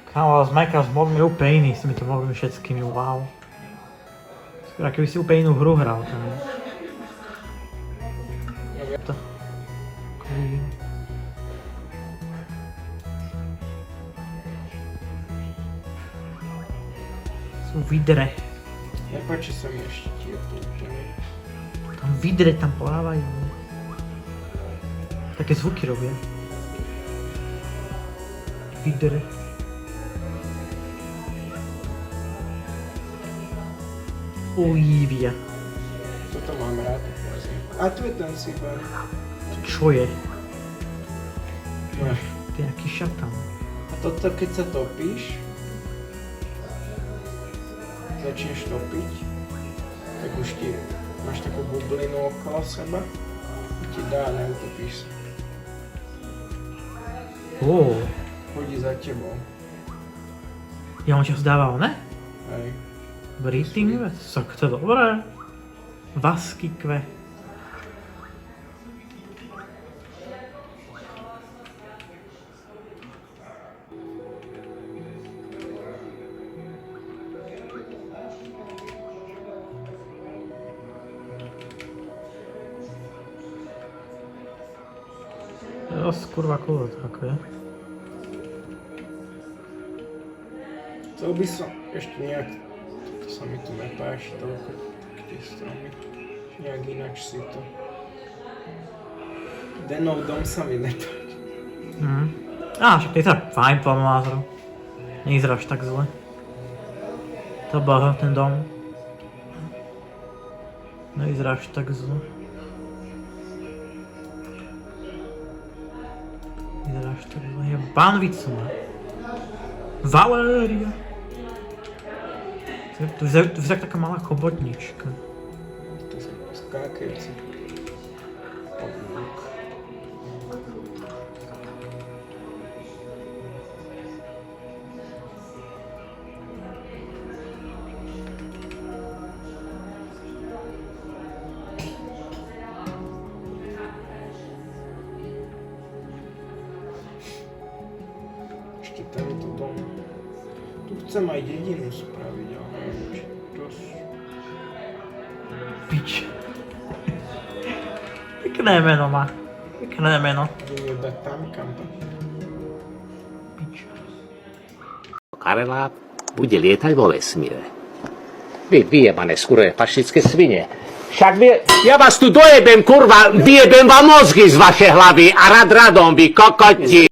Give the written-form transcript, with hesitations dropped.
Kámo, ale s Minecraft modmi je úplne iný, s týmito modmi všetkými, wow. Skôr keby si úplne inú hru hral tam. To. Queen. Sú vidre. Nepáči sa mi ešte tieto úplne. Tam vidre tam plávajú. Také zvuky robia. Vidre. Olivia. Toto mám rád. A tu je ten Siban. To čo je? No. To je nejaký šatan. A toto keď sa topíš, začneš topiť, tak už ti máš takú bublinu okolo seba a ti dá a neutopíš sa. Chodí za tebou. Ja on čas dával, ne? Hej. Breathing vec? Tak to je dobré. Vasky kve. Dosť kurva cool to ako je. Chcel by som ešte nejak, to sa mi tu nepáči toľko, tie stromy, nejak ináč si to. Denov dom sa mi nepáči. Však je to fajn po môjmu názoru. Nevyzeráš tak zle. To bol ten dom. Nevyzeráš tak zle. Vyzeráš tak zle. Je banvicu, ne? Valéria. To vyzerá taká malá chobotnička. To sú skákajúci. Pavúk. Ešte tento dom. Tu chcem aj dedinu spraviť, ale neviem, či to sú... Pič. Pekné meno má. Pekné meno. Budeme dať tam, kam to. Pič. Karela bude lietať vo vesmíre. Vy vyjebané skuré fašistické svine. Však ja vás tu dojebem, kurva, vyjebem vám mozgy z vašej hlavy a radom vy kokoti.